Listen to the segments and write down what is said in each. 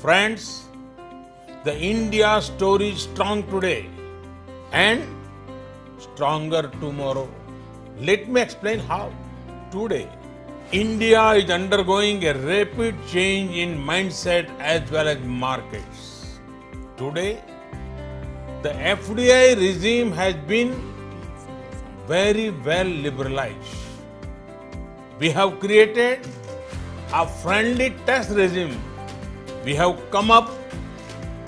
Friends, the India story is strong today and stronger tomorrow. Let me explain how. Today, India is undergoing a rapid change in mindset as well as markets. Today, the FDI regime has been very well liberalized. We have created a friendly tax regime. We have come up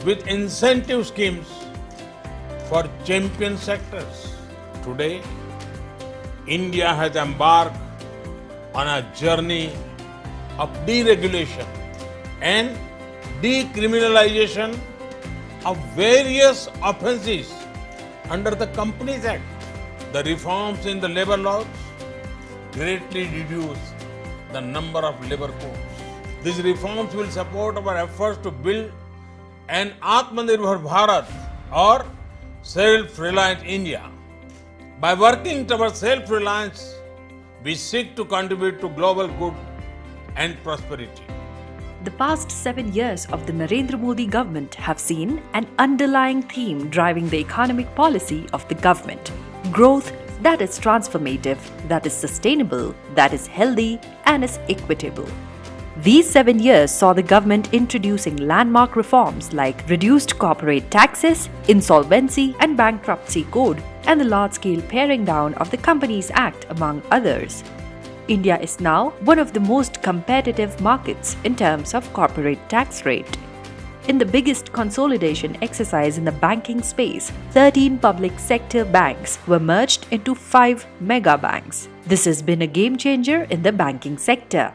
with incentive schemes for champion sectors. Today, India has embarked on a journey of deregulation and decriminalization of various offences under the Companies Act. The reforms in the labor laws greatly reduce the number of labor codes. These reforms will support our efforts to build an Atmanirbhar Bharat or self-reliant India. By working towards self-reliance, we seek to contribute to global good and prosperity. The past 7 years of the Narendra Modi government have seen an underlying theme driving the economic policy of the government: growth that is transformative, that is sustainable, that is healthy, and is equitable. These 7 years saw the government introducing landmark reforms like reduced corporate taxes, insolvency and bankruptcy code, and the large-scale paring down of the Companies Act, among others. India is now one of the most competitive markets in terms of corporate tax rate. In the biggest consolidation exercise in the banking space, 13 public sector banks were merged into 5 mega banks. This has been a game changer in the banking sector.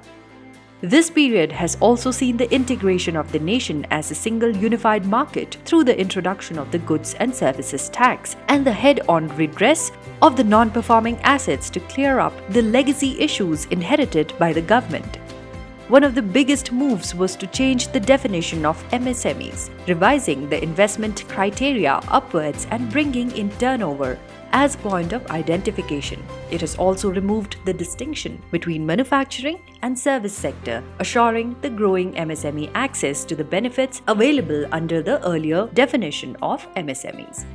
This period has also seen the integration of the nation as a single unified market through the introduction of the goods and services tax and the head-on redress of the non-performing assets to clear up the legacy issues inherited by the government. One of the biggest moves was to change the definition of MSMEs, revising the investment criteria upwards and bringing in turnover as point of identification. It has also removed the distinction between manufacturing and service sector, assuring the growing MSME access to the benefits available under the earlier definition of MSMEs.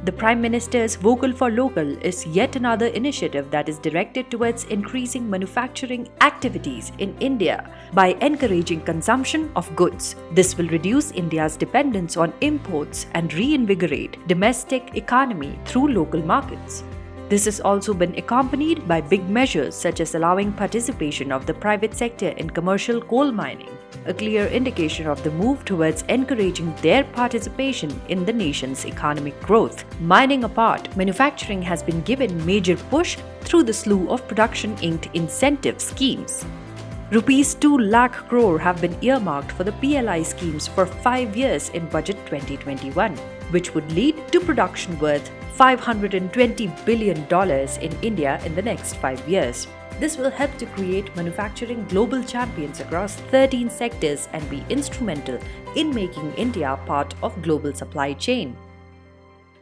The Prime Minister's Vocal for Local is yet another initiative that is directed towards increasing manufacturing activities in India by encouraging consumption of goods. This will reduce India's dependence on imports and reinvigorate domestic economy through local markets. This has also been accompanied by big measures such as allowing participation of the private sector in commercial coal mining, a clear indication of the move towards encouraging their participation in the nation's economic growth. Mining apart, manufacturing has been given major push through the slew of production-linked incentive schemes. Rupees 2 lakh crore have been earmarked for the PLI schemes for 5 years in Budget 2021, which would lead to production worth $520 billion in India in the next 5 years. This will help to create manufacturing global champions across 13 sectors and be instrumental in making India part of global supply chain.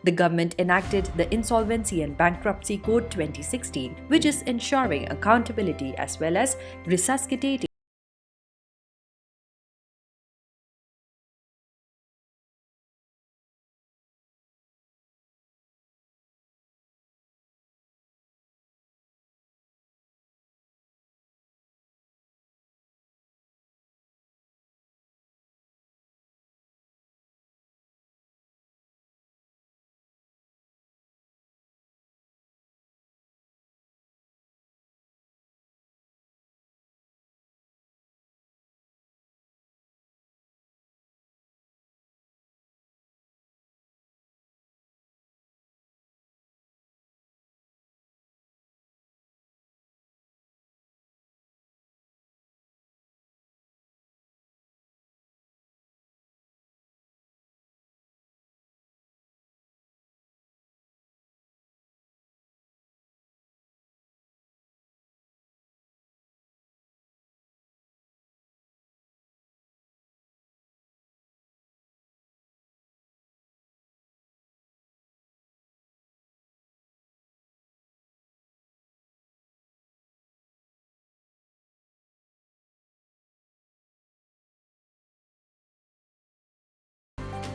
The government enacted the Insolvency and Bankruptcy Code 2016, which is ensuring accountability as well as resuscitating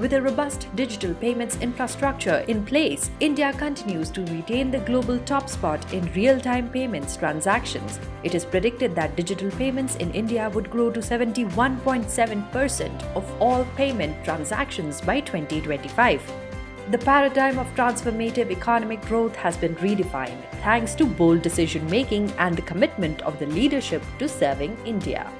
With a robust digital payments infrastructure in place, India continues to retain the global top spot in real-time payments transactions. It is predicted that digital payments in India would grow to 71.7% of all payment transactions by 2025. The paradigm of transformative economic growth has been redefined thanks to bold decision-making and the commitment of the leadership to serving India.